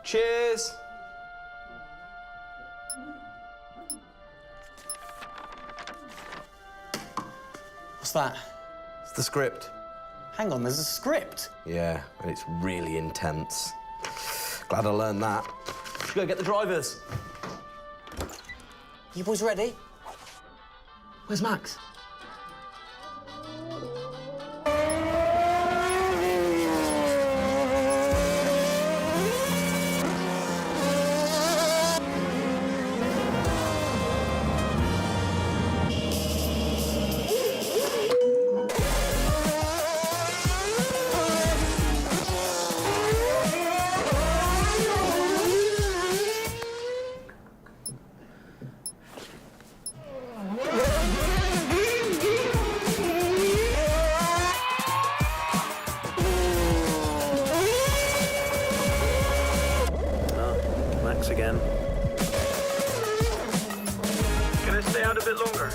Cheers! What's that? It's the script. Hang on, there's a script? Yeah, and it's really intense. Glad I learned that. Should go get the drivers. You boys ready? Where's Max? Again. Can I stay out a bit longer?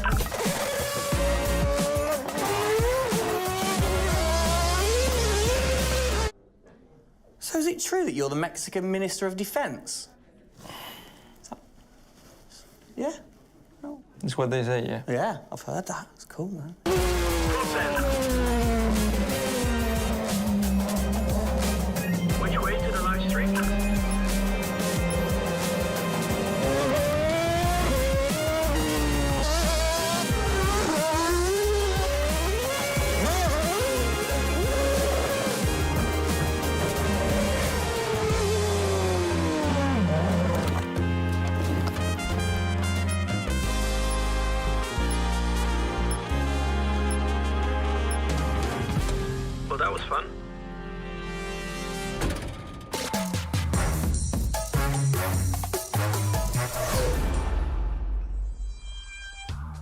So is it true that you're the Mexican Minister of Defense? Yeah? No. That's what they say, yeah. Yeah, I've heard that. It's cool, man. Which way to the live stream? Well, that was fun.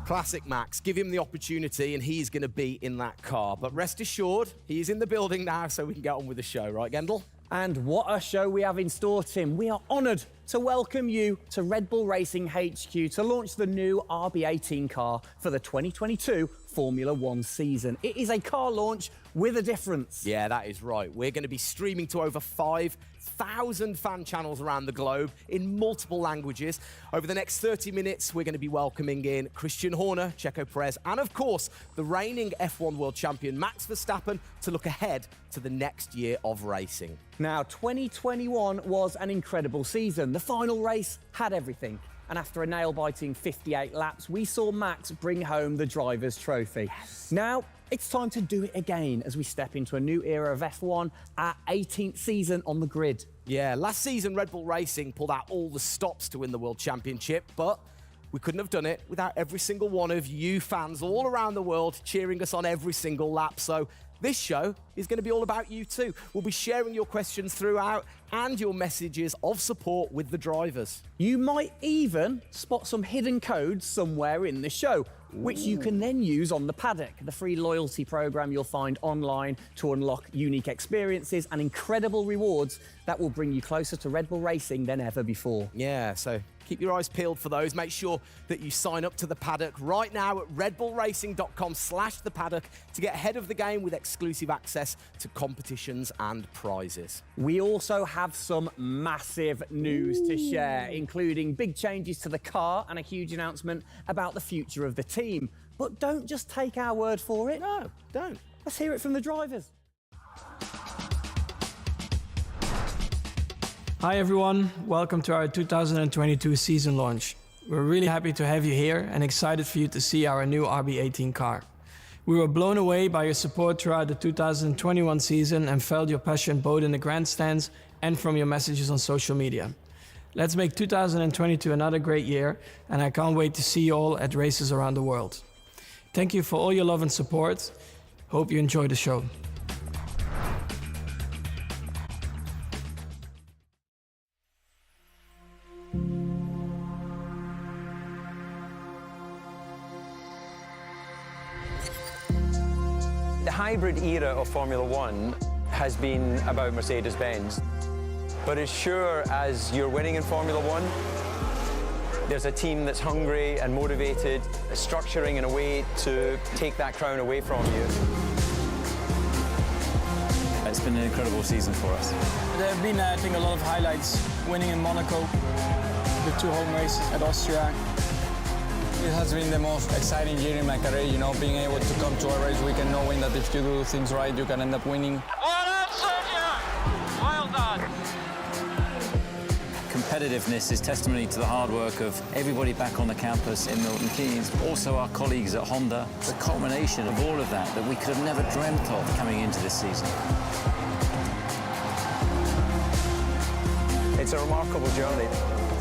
Classic Max. Give him the opportunity and he's going to be in that car. But rest assured, he's in the building now so we can get on with the show, right, Gendel? And what a show we have in store, Tim. We are honoured to welcome you to Red Bull Racing HQ to launch the new RB18 car for the 2022 Formula One season. It is a car launch with a difference. Yeah, that is right. We're going to be streaming to over 5,000 fan channels around the globe in multiple languages. Over the next 30 minutes, we're going to be welcoming in Christian Horner, Checo Perez, and of course, the reigning F1 World Champion Max Verstappen to look ahead to the next year of racing. Now, 2021 was an incredible season. The final race had everything. And after a nail-biting 58 laps, we saw Max bring home the Drivers' Trophy. Yes. Now, it's time to do it again as we step into a new era of F1, our 18th season on the grid. Yeah, last season Red Bull Racing pulled out all the stops to win the World Championship, but we couldn't have done it without every single one of you fans all around the world cheering us on every single lap. So this show is going to be all about you too. We'll be sharing your questions throughout and your messages of support with the drivers. You might even spot some hidden codes somewhere in the show, which you can then use on the paddock, the free loyalty program you'll find online to unlock unique experiences and incredible rewards that will bring you closer to Red Bull Racing than ever before. Yeah, so keep your eyes peeled for those. Make sure that you sign up to the paddock right now at redbullracing.com/the paddock to get ahead of the game with exclusive access to competitions and prizes. We also have some massive news to share, including big changes to the car and a huge announcement about the future of the team. But don't just take our word for it. No, don't. Let's hear it from the drivers. Hi everyone, welcome to our 2022 season launch. We're really happy to have you here and excited for you to see our new RB18 car. We were blown away by your support throughout the 2021 season and felt your passion both in the grandstands and from your messages on social media. Let's make 2022 another great year, and I can't wait to see you all at races around the world. Thank you for all your love and support. Hope you enjoy the show. The hybrid era of Formula One has been about Mercedes-Benz. But as sure as you're winning in Formula One, there's a team that's hungry and motivated, structuring in a way to take that crown away from you. It's been an incredible season for us. There have been, I think, a lot of highlights. Winning in Monaco, the 2 home races at Austria. It has been the most exciting year in my career, you know, being able to come to a race weekend knowing that if you do things right, you can end up winning. Well done, Sergio! Well done. Competitiveness is testimony to the hard work of everybody back on the campus in Milton Keynes, also our colleagues at Honda. It's a culmination of all of that we could have never dreamt of coming into this season. It's a remarkable journey.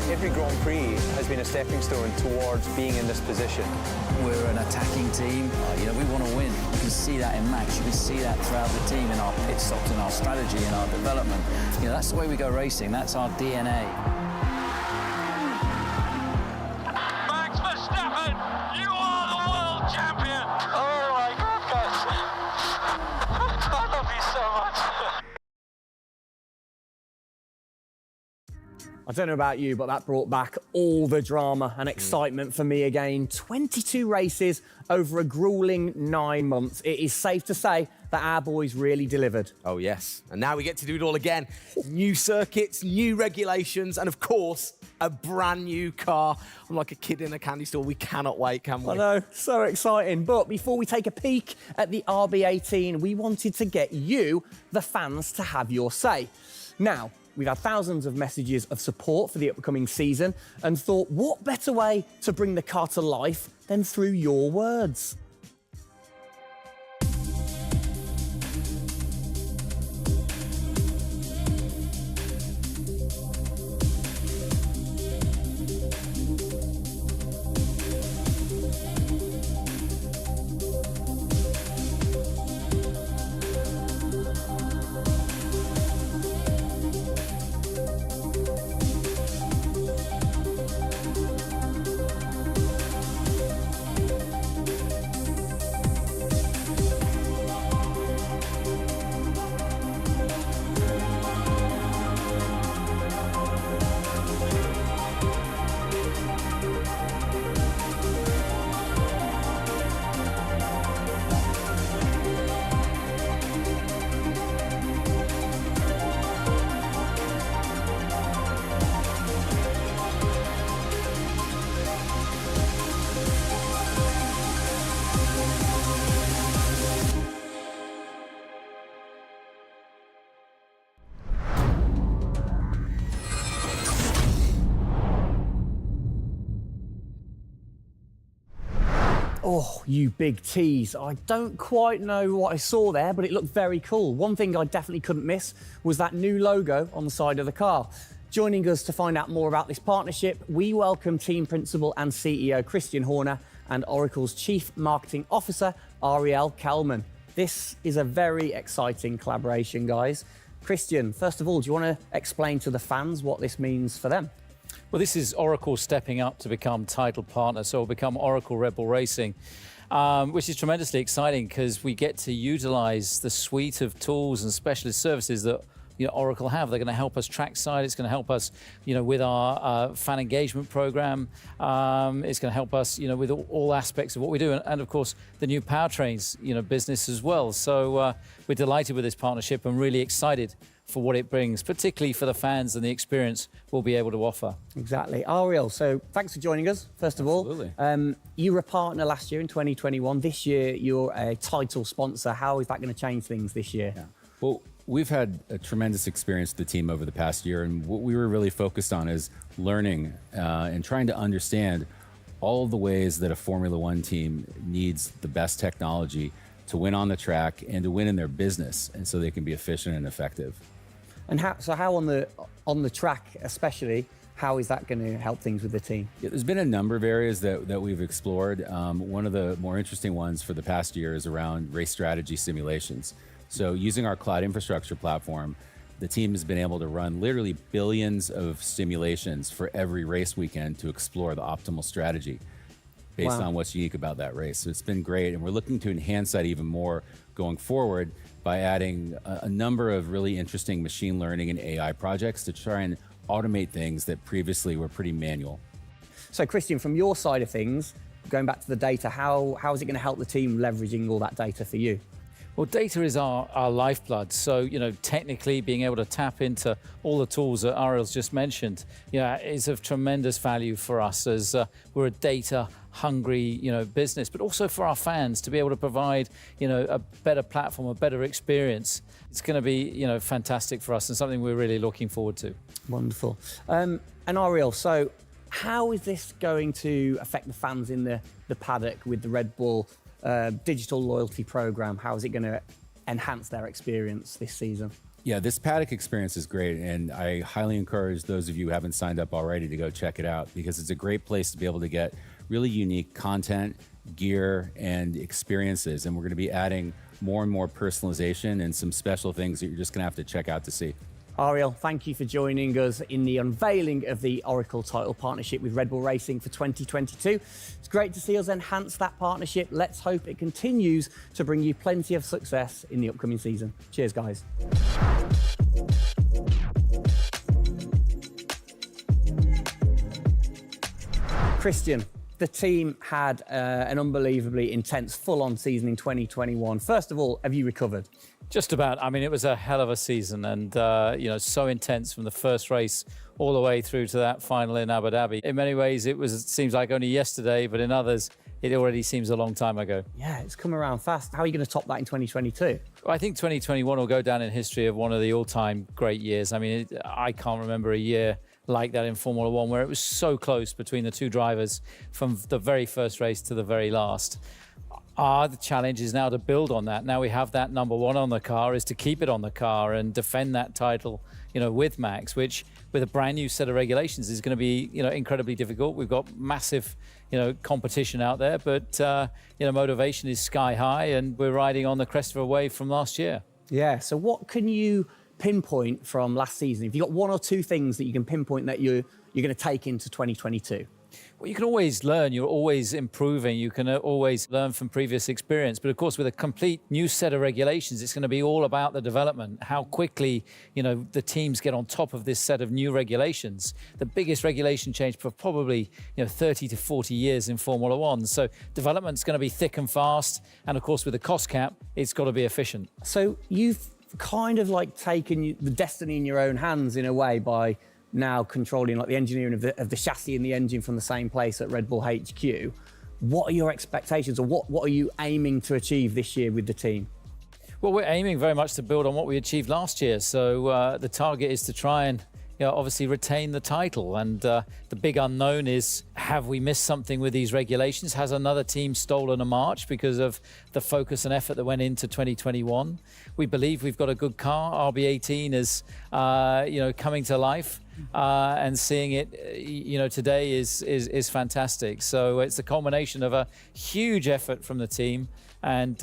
Every Grand Prix has been a stepping stone towards being in this position. We're an attacking team. We want to win. You can see that in Max. You can see that throughout the team, in our pit stops, in our strategy, in our development. That's the way we go racing. That's our DNA. Max Verstappen, you are the world champion! Oh my goodness! I love you so much. I don't know about you, but that brought back all the drama and excitement for me again. 22 races over a grueling 9 months. It is safe to say that our boys really delivered. Oh, yes. And now we get to do it all again. New circuits, new regulations, and of course, a brand new car. I'm like a kid in a candy store. We cannot wait, can we? I know, so exciting. But before we take a peek at the RB18, we wanted to get you, the fans, to have your say. Now, we've had thousands of messages of support for the upcoming season and thought, what better way to bring the car to life than through your words? Oh, you big tease. I don't quite know what I saw there, but it looked very cool. One thing I definitely couldn't miss was that new logo on the side of the car. Joining us to find out more about this partnership, we welcome team principal and CEO Christian Horner and Oracle's Chief Marketing Officer, Ariel Kelman. This is a very exciting collaboration, guys. Christian, first of all, do you want to explain to the fans what this means for them? Well, this is Oracle stepping up to become title partner, so it'll become Oracle Red Bull Racing, which is tremendously exciting because we get to utilize the suite of tools and specialist services that Oracle have. They're going to help us trackside. It's going to help us, with our fan engagement program. It's going to help us, with all aspects of what we do, and of course the new powertrains, business as well. So we're delighted with this partnership and really excited for what it brings, particularly for the fans and the experience we'll be able to offer. Exactly. Ariel, so thanks for joining us, first of all. You were a partner last year in 2021. This year, you're a title sponsor. How is that going to change things this year? Well, We've had a tremendous experience with the team over the past year, and what we were really focused on is learning and trying to understand all of the ways that a Formula One team needs the best technology to win on the track and to win in their business, and so they can be efficient and effective. And how on the track especially, how is that going to help things with the team? Yeah, there's been a number of areas that we've explored. One of the more interesting ones for the past year is around race strategy simulations. So using our cloud infrastructure platform, the team has been able to run literally billions of simulations for every race weekend to explore the optimal strategy based on what's unique about that race. So it's been great, and we're looking to enhance that even more going forward by adding a number of really interesting machine learning and AI projects to try and automate things that previously were pretty manual. So Christian, from your side of things, going back to the data, how is it going to help the team leveraging all that data for you? Well, data is our lifeblood. So, you know, technically being able to tap into all the tools that Ariel's just mentioned, you know, is of tremendous value for us as we're a data-hungry, you know, business, but also for our fans to be able to provide, you know, a better platform, a better experience. It's going to be, you know, fantastic for us and something we're really looking forward to. Wonderful. And Ariel, so how is this going to affect the fans in the paddock with the Red Bull digital loyalty program? How is it going to enhance their experience this season? Yeah, this paddock experience is great, and I highly encourage those of you who haven't signed up already to go check it out, because it's a great place to be able to get really unique content, gear, and experiences. And we're going to be adding more and more personalization and some special things that you're just going to have to check out to see. Ariel, thank you for joining us in the unveiling of the Oracle title partnership with Red Bull Racing for 2022. It's great to see us enhance that partnership. Let's hope it continues to bring you plenty of success in the upcoming season. Cheers, guys. Christian, the team had an unbelievably intense, full-on season in 2021. First of all, have you recovered? Just about. I mean, it was a hell of a season, and you know, so intense from the first race all the way through to that final in Abu Dhabi. In many ways, it seems like only yesterday, but in others, it already seems a long time ago. Yeah, it's come around fast. How are you going to top that in 2022? Well, I think 2021 will go down in history of one of the all-time great years. I mean, I can't remember a year like that in Formula One where it was so close between the two drivers from the very first race to the very last. The challenge is now to build on that. Now we have that number one on the car, is to keep it on the car and defend that title, you know, with Max, which with a brand new set of regulations is going to be, you know, incredibly difficult. We've got massive, you know, competition out there, but, you know, motivation is sky high, and we're riding on the crest of a wave from last year. Yeah, so what can you pinpoint from last season? If you've got one or two things that you can pinpoint that you're going to take into 2022? Well, you can always learn. You're always improving. You can always learn from previous experience. But of course, with a complete new set of regulations, it's going to be all about the development, how quickly, you know, the teams get on top of this set of new regulations. The biggest regulation change for probably, you know, 30 to 40 years in Formula One. So development's going to be thick and fast. And of course, with the cost cap, it's got to be efficient. So you've kind of like taken the destiny in your own hands in a way by now controlling like the engineering of the chassis and the engine from the same place at Red Bull HQ. What are your expectations, or what are you aiming to achieve this year with the team? Well, we're aiming very much to build on what we achieved last year. So the target is to try and, you know, obviously retain the title. And the big unknown is, have we missed something with these regulations? Has another team stolen a march because of the focus and effort that went into 2021? We believe we've got a good car. RB18 is, you know, coming to life. And seeing it, you know, today is fantastic. So it's a culmination of a huge effort from the team, and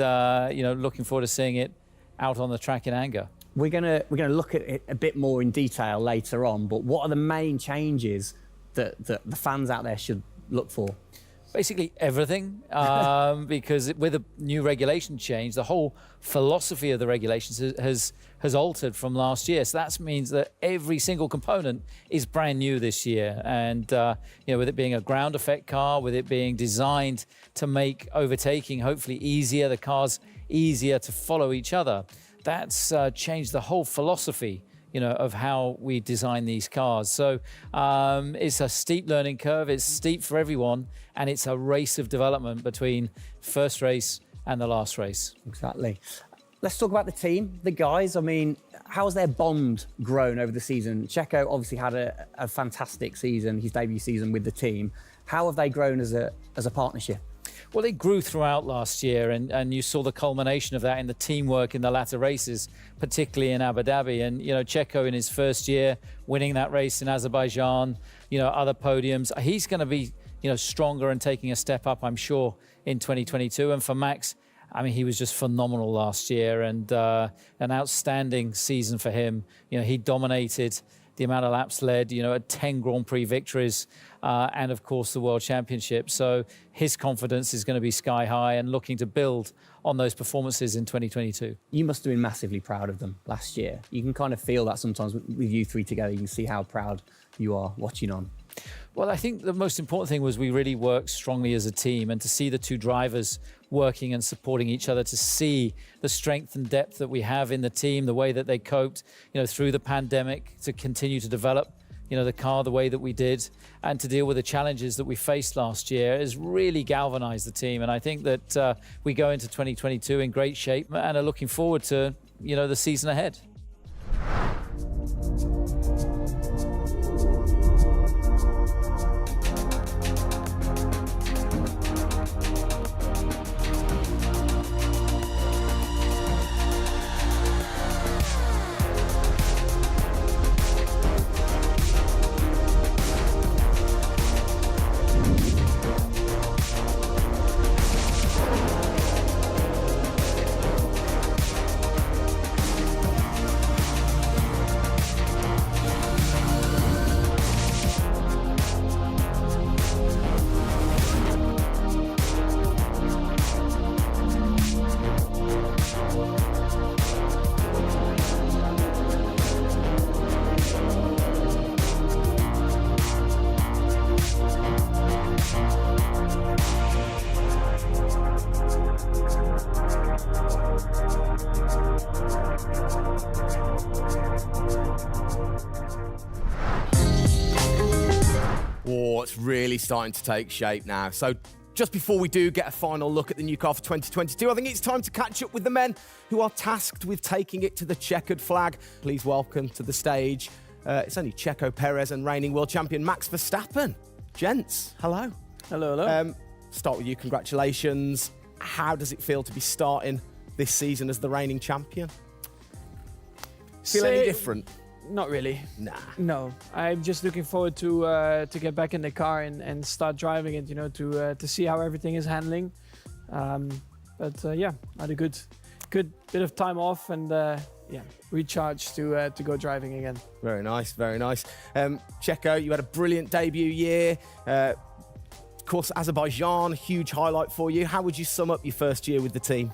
you know, looking forward to seeing it out on the track in anger. We're gonna look at it a bit more in detail later on. But what are the main changes that the fans out there should look for? Basically everything, because with a new regulation change, the whole philosophy of the regulations has altered from last year. So that means that every single component is brand new this year. And you know, with it being a ground effect car, with it being designed to make overtaking hopefully easier, the cars easier to follow each other, that's changed the whole philosophy, you know, of how we design these cars. So it's a steep learning curve. It's steep for everyone, and it's a race of development between first race and the last race. Exactly. Let's talk about the team, the guys. I mean, how has their bond grown over the season? Checo obviously had a fantastic season, his debut season with the team. How have they grown as a partnership? Well, they grew throughout last year, and you saw the culmination of that in the teamwork in the latter races, particularly in Abu Dhabi. And, Checo in his first year, winning that race in Azerbaijan, other podiums. He's going to be, stronger and taking a step up, I'm sure, in 2022. And for Max, I mean, he was just phenomenal last year, and an outstanding season for him. He dominated the amount of laps led, at 10 Grand Prix victories, and of course the World Championship. So his confidence is going to be sky high and looking to build on those performances in 2022. You must have been massively proud of them last year. You can kind of feel that sometimes with you three together. You can see how proud you are watching on. Well, I think the most important thing was we really worked strongly as a team, and to see the two drivers working and supporting each other, to see the strength and depth that we have in the team, the way that they coped, through the pandemic, to continue to develop, the car the way that we did, and to deal with the challenges that we faced last year has really galvanized the team. And I think that we go into 2022 in great shape and are looking forward to, the season ahead. Oh, it's really starting to take shape now. So just before we do get a final look at the new car for 2022, I think it's time to catch up with the men who are tasked with taking it to the checkered flag. Please welcome to the stage, it's only Checo Perez and reigning world champion Max Verstappen. Gents, hello. Hello, hello. Start with you, congratulations. How does it feel to be starting this season as the reigning champion? Feel any different? Not really. Nah. No, I'm just looking forward to get back in the car and start driving it. To see how everything is handling. Yeah, had a good bit of time off and recharge to go driving again. Very nice, very nice. Checo, you had a brilliant debut year. Of course, Azerbaijan, huge highlight for you. How would you sum up your first year with the team?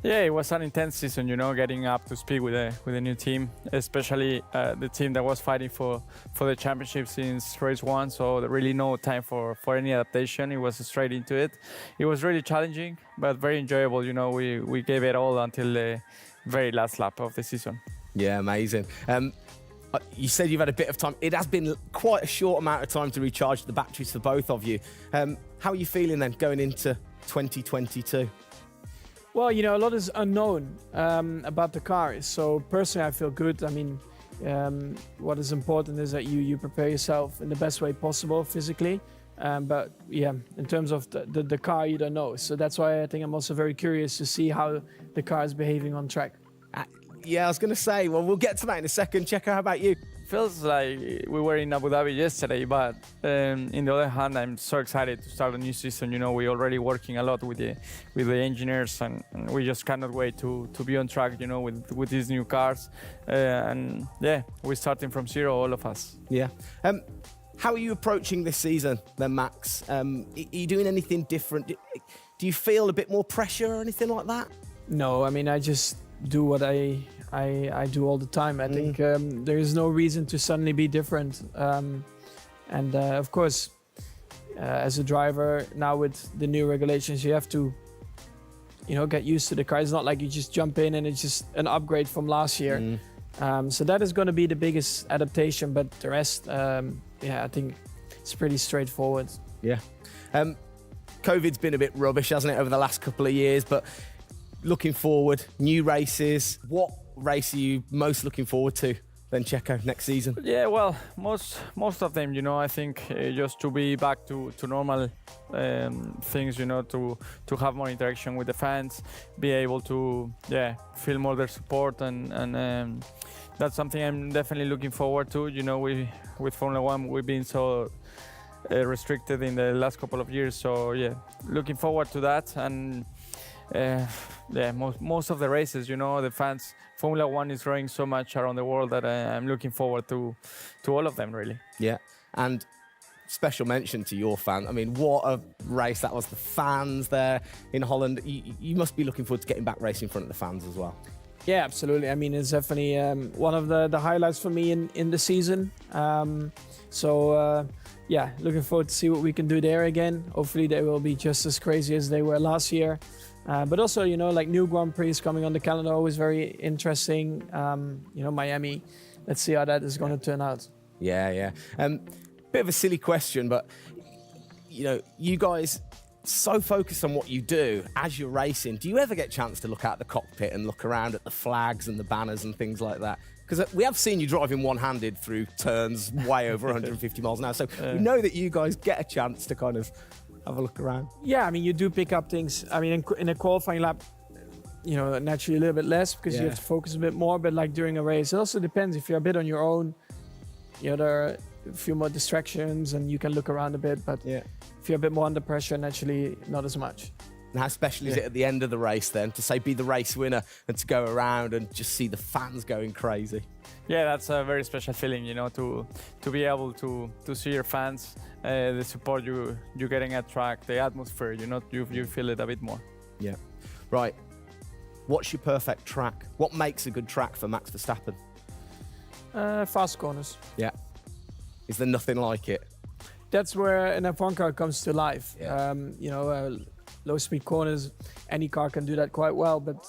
Yeah, it was an intense season, getting up to speed with a new team, especially the team that was fighting for the championship since race one. So there really no time for any adaptation. It was straight into it. It was really challenging, but very enjoyable. We gave it all until the very last lap of the season. Yeah, amazing. You said you've had a bit of time. It has been quite a short amount of time to recharge the batteries for both of you. How are you feeling then going into 2022? Well, a lot is unknown about the car. So personally, I feel good. I mean, what is important is that you prepare yourself in the best way possible physically. But yeah, in terms of the car, you don't know. So that's why I think I'm also very curious to see how the car is behaving on track. Yeah, I was going to say, well, we'll get to that in a second. Checo, how about you? Feels like we were in Abu Dhabi yesterday, but in the other hand, I'm so excited to start a new season. We're already working a lot with the engineers, and we just cannot wait to be on track, with these new cars. And yeah, we're starting from zero, all of us. Yeah. How are you approaching this season then, Max? Are you doing anything different? Do you feel a bit more pressure or anything like that? No, I mean, I just do what I do all the time. I think there is no reason to suddenly be different. Of course, as a driver, now with the new regulations, you have to, get used to the car. It's not like you just jump in and it's just an upgrade from last year. So that is going to be the biggest adaptation. But the rest, I think it's pretty straightforward. Yeah. COVID's been a bit rubbish, hasn't it, over the last couple of years? But looking forward, new races. What race are you most looking forward to then, Checo, next season? Yeah, well, most of them, I think just to be back to normal things, to have more interaction with the fans, be able to, feel more their support, and that's something I'm definitely looking forward to. With Formula One, we've been so restricted in the last couple of years, so looking forward to that. And most of the races, the fans, Formula One is growing so much around the world that I'm looking forward to all of them, really. Yeah, and special mention to your fan. I mean, what a race that was. The fans there in Holland. You must be looking forward to getting back racing in front of the fans as well. Yeah, absolutely. I mean, it's definitely one of the highlights for me in the season. Looking forward to see what we can do there again. Hopefully they will be just as crazy as they were last year. But also, like new Grand Prix coming on the calendar, always very interesting. Miami. Let's see how that is going to turn out. Yeah. Bit of a silly question, but you guys so focused on what you do as you're racing. Do you ever get a chance to look out the cockpit and look around at the flags and the banners and things like that? Because we have seen you driving one-handed through turns way over 150 miles an hour. So we know that you guys get a chance to kind of have a look around. Yeah, I mean, you do pick up things. I mean, in a qualifying lap, naturally a little bit less because you have to focus a bit more. But like during a race, it also depends. If you're a bit on your own, there are a few more distractions and you can look around a bit. But if you're a bit more under pressure, naturally not as much. And how special is it at the end of the race then to be the race winner and to go around and just see the fans going crazy? Yeah, that's a very special feeling, to be able to see your fans, the support you're getting at track, the atmosphere, you feel it a bit more. Yeah. Right. What's your perfect track? What makes a good track for Max Verstappen? Fast corners. Yeah. Is there nothing like it? That's where an F1 car comes to life. Yeah. Low-speed corners, any car can do that quite well, but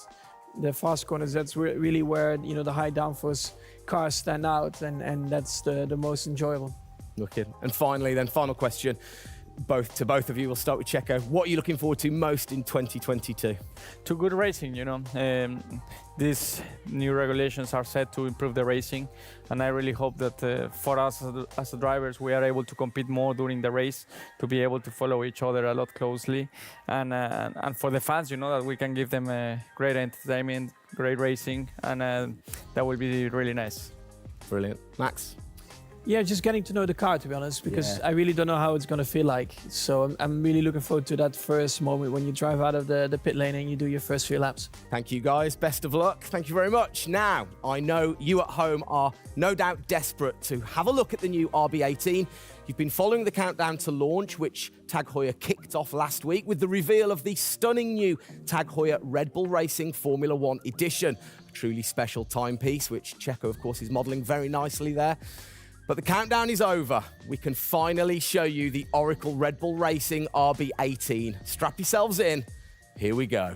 the fast corners, that's really where the high downforce cars stand out, and that's the most enjoyable. Wicked. And finally, then, final question, to both of you. We'll start with Checo. What are you looking forward to most in 2022? To good racing, these new regulations are set to improve the racing, and I really hope that for us as drivers, we are able to compete more during the race, to be able to follow each other a lot closely, and for the fans, that we can give them great entertainment, great racing, and that will be really nice. Brilliant. Max? Yeah, just getting to know the car, to be honest, because I really don't know how it's going to feel like. So I'm really looking forward to that first moment when you drive out of the pit lane and you do your first few laps. Thank you, guys. Best of luck. Thank you very much. Now, I know you at home are no doubt desperate to have a look at the new RB18. You've been following the countdown to launch, which Tag Heuer kicked off last week with the reveal of the stunning new Tag Heuer Red Bull Racing Formula One edition. A truly special timepiece, which Checo, of course, is modelling very nicely there. But the countdown is over. We can finally show you the Oracle Red Bull Racing RB18. Strap yourselves in. Here we go.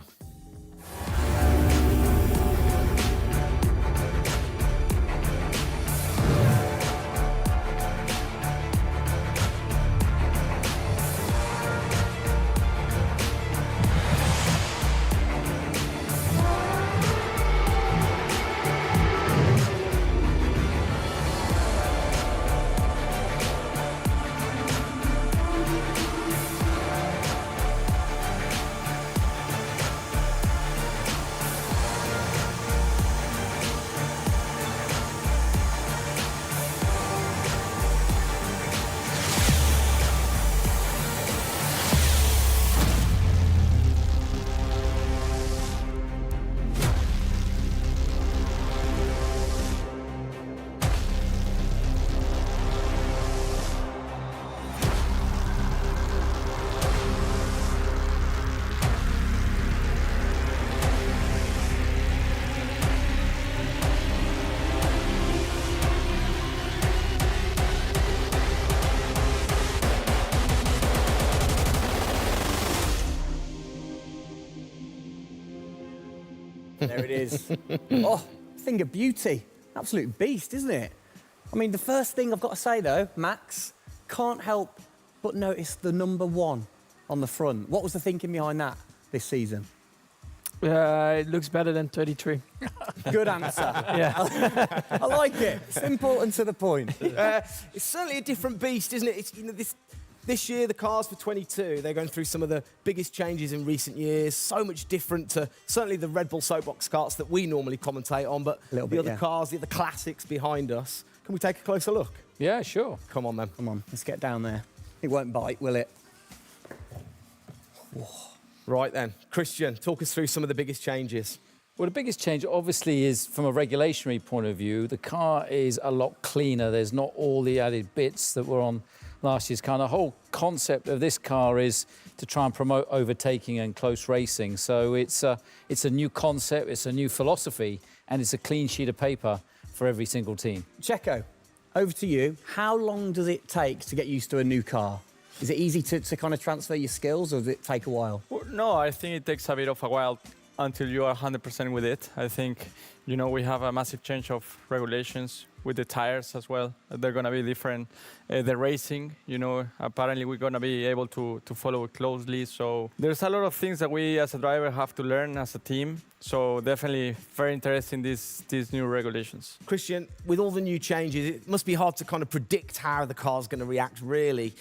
There it is. Oh, thing of beauty. Absolute beast, isn't it? I mean, the first thing I've got to say, though, Max, can't help but notice the number 1 on the front. What was the thinking behind that this season? It looks better than 33. Good answer. Yeah. I like it. Simple and to the point. It's certainly a different beast, isn't it? It's, this year, the cars for 22, they're going through some of the biggest changes in recent years. So much different to certainly the Red Bull soapbox karts that we normally commentate on, but the other cars, the other classics behind us. Can we take a closer look? Yeah, sure. Come on, then. Come on, let's get down there. It won't bite, will it? Right then, Christian, talk us through some of the biggest changes. Well, the biggest change, obviously, is from a regulatory point of view. The car is a lot cleaner. There's not all the added bits that were on last year's car. The whole concept of this car is to try and promote overtaking and close racing. So it's a new concept, it's a new philosophy, and it's a clean sheet of paper for every single team. Checo, over to you. How long does it take to get used to a new car? Is it easy to kind of transfer your skills, or does it take a while? Well, no, I think it takes a bit of a while until you are 100% with it. I think, you know, we have a massive change of regulations with the tires as well. They're going to be different. The racing, you know, apparently we're going to be able to follow it closely. So there's a lot of things that we as a driver have to learn as a team. So definitely very interesting, these new regulations. Christian, with all the new changes, it must be hard to kind of predict how the car's going to react, really.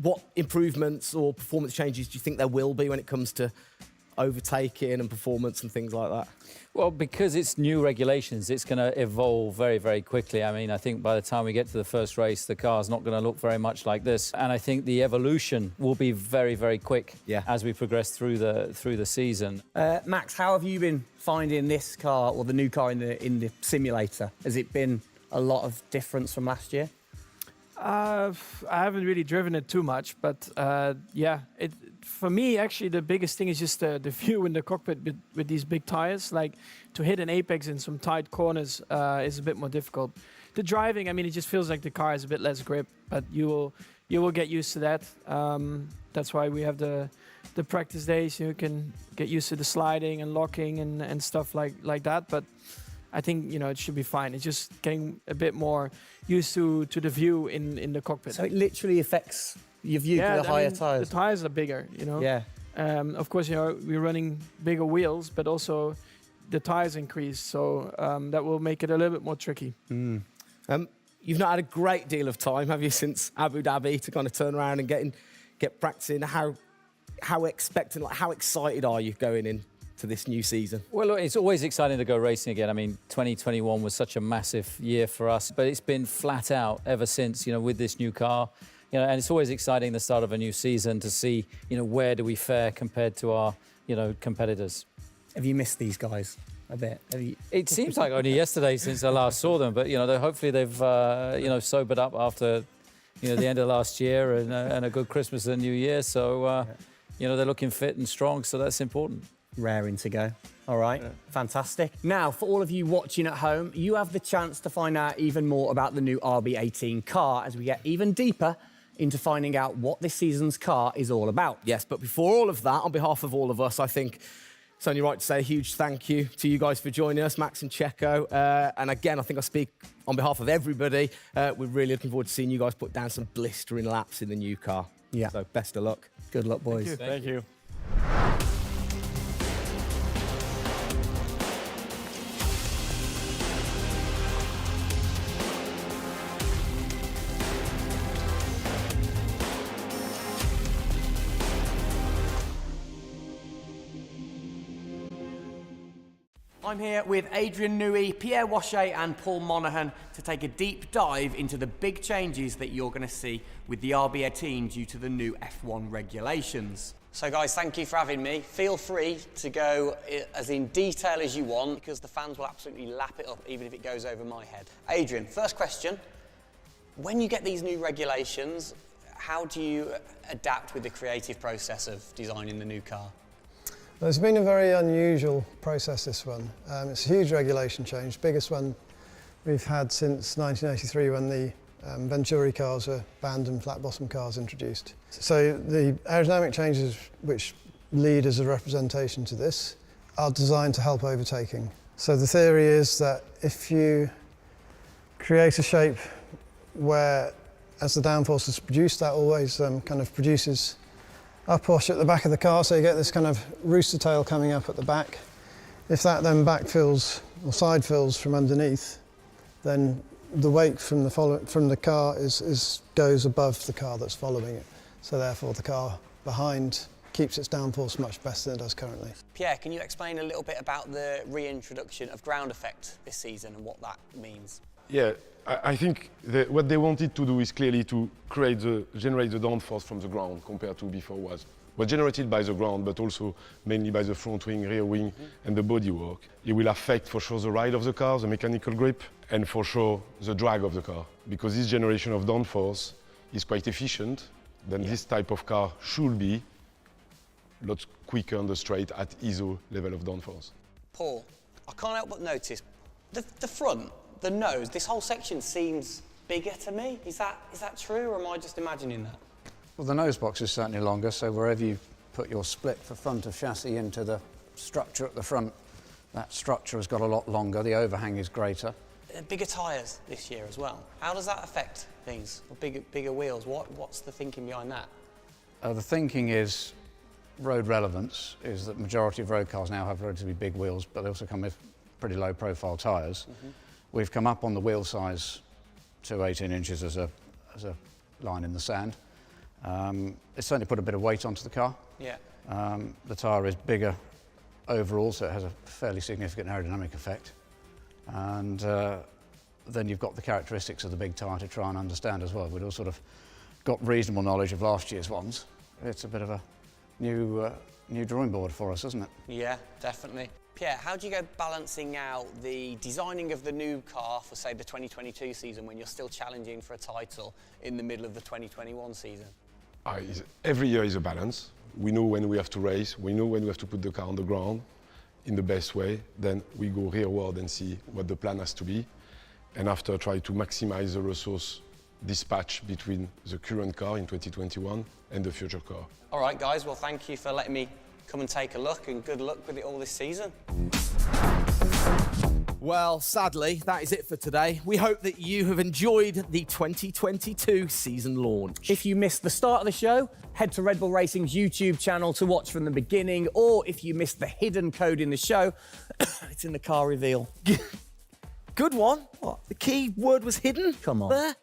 What improvements or performance changes do you think there will be when it comes to overtaking and performance and things like that? Well, because it's new regulations, it's going to evolve very, very quickly. I mean, I think by the time we get to the first race, the car's not going to look very much like this. And I think the evolution will be very, very quick as we progress through the season. Max, how have you been finding this car, or the new car in the simulator? Has it been a lot of difference from last year? I haven't really driven it too much, but yeah, for me, actually, the biggest thing is just the view in the cockpit with these big tires. Like, to hit an apex in some tight corners is a bit more difficult. The driving, I mean, it just feels like the car has a bit less grip, but you will get used to that. That's why we have the practice days. You can get used to the sliding and locking and stuff like that. But I think, you know, it should be fine. It's just getting a bit more used to the view in the cockpit. So it literally affects your view to the higher tyres? The tyres are bigger, you know? Yeah. Of course, you know, we're running bigger wheels, but also the tyres increase. So that will make it a little bit more tricky. You've not had a great deal of time, have you, since Abu Dhabi, to kind of turn around and get practicing? How expectant, like, how excited are you going in to this new season? Well, look, it's always exciting to go racing again. I mean, 2021 was such a massive year for us, but it's been flat out ever since, you know, with this new car. You know, and it's always exciting the start of a new season to see, you know, where do we fare compared to our, you know, competitors. Have you missed these guys a bit? It seems like only yesterday since I last saw them, but, you know, hopefully they've, you know, sobered up after, you know, the end of last year and a good Christmas and New Year. So, you know, they're looking fit and strong, so that's important. Raring to go. All right, fantastic. Now, for all of you watching at home, you have the chance to find out even more about the new RB18 car as we get even deeper into finding out what this season's car is all about. Yes, but before all of that, on behalf of all of us, I think it's only right to say a huge thank you to you guys for joining us, Max and Checo. And again, I think I speak on behalf of everybody. We're really looking forward to seeing you guys put down some blistering laps in the new car. Yeah. So best of luck. Good luck, boys. Thank you. I'm here with Adrian Newey, Pierre Wache and Paul Monaghan to take a deep dive into the big changes that you're going to see with the RB18 due to the new F1 regulations. So guys, thank you for having me. Feel free to go as in detail as you want, because the fans will absolutely lap it up even if it goes over my head. Adrian, first question. When you get these new regulations, how do you adapt with the creative process of designing the new car? Well, it's been a very unusual process, this one. It's a huge regulation change, biggest one we've had since 1983 when the Venturi cars were banned and flat bottom cars introduced. So the aerodynamic changes which lead as a representation to this are designed to help overtaking. So the theory is that if you create a shape where, as the downforce is produced, that always kind of produces upwash at the back of the car, so you get this kind of rooster tail coming up at the back. If that then backfills or side fills from underneath, then the weight from the car goes above the car that's following it. So therefore the car behind keeps its downforce much better than it does currently. Pierre, can you explain a little bit about the reintroduction of ground effect this season and what that means? Yeah, I think what they wanted to do is clearly to generate the downforce from the ground compared to before was generated by the ground, but also mainly by the front wing, rear wing, and the bodywork. It will affect for sure the ride of the car, the mechanical grip, and for sure the drag of the car. Because this generation of downforce is quite efficient, then this type of car should be a lot quicker on the straight at ISO level of downforce. Paul, I can't help but notice the front, the nose, this whole section seems bigger to me. Is that true, or am I just imagining that? Well, the nose box is certainly longer, so wherever you put your split for front of chassis into the structure at the front, that structure has got a lot longer, the overhang is greater. Bigger tyres this year as well. How does that affect things? Bigger wheels, what's the thinking behind that? The thinking is road relevance, is that majority of road cars now have relatively big wheels, but they also come with pretty low profile tyres. We've come up on the wheel size to 18 inches as a line in the sand. It's certainly put a bit of weight onto the car. Yeah. The tyre is bigger overall, so it has a fairly significant aerodynamic effect. And then you've got the characteristics of the big tyre to try and understand as well. We'd all sort of got reasonable knowledge of last year's ones. It's a bit of a new drawing board for us, isn't it? Yeah, definitely. Pierre, how do you go balancing out the designing of the new car for, say, the 2022 season when you're still challenging for a title in the middle of the 2021 season? Every year is a balance. We know when we have to race, we know when we have to put the car on the ground in the best way. Then we go rearward and see what the plan has to be. And after, try to maximize the resource dispatch between the current car in 2021 and the future car. All right, guys, well, thank you for letting me come and take a look, and good luck with it all this season. Well, sadly, that is it for today. We hope that you have enjoyed the 2022 season launch. If you missed the start of the show, head to Red Bull Racing's YouTube channel to watch from the beginning, or if you missed the hidden code in the show, it's in the car reveal. Good one. What? The key word was hidden? Come on. There.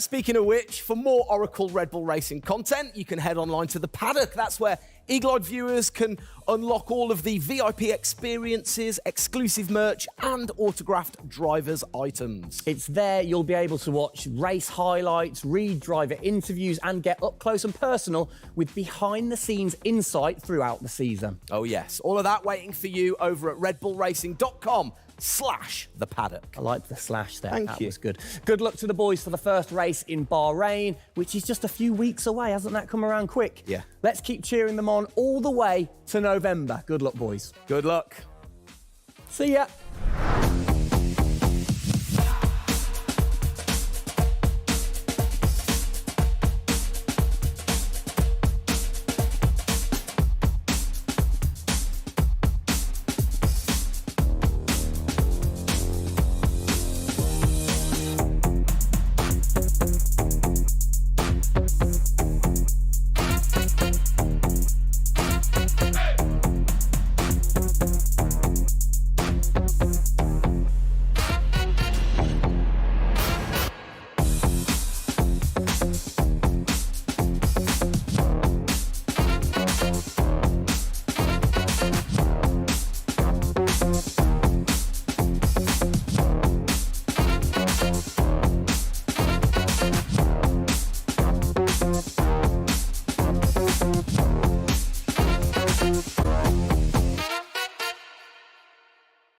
Speaking of which, for more Oracle Red Bull Racing content, you can head online to the paddock. That's where eagle-eyed viewers can unlock all of the VIP experiences, exclusive merch, and autographed drivers' items. It's there you'll be able to watch race highlights, read driver interviews, and get up close and personal with behind-the-scenes insight throughout the season. Oh yes, all of that waiting for you over at redbullracing.com/the paddock. I like the slash there. Thank that you. was good. Good luck to the boys for the first race in Bahrain, which is just a few weeks away. Hasn't that come around quick? Yeah. Let's keep cheering them on all the way to November. Good luck, boys. Good luck. See ya.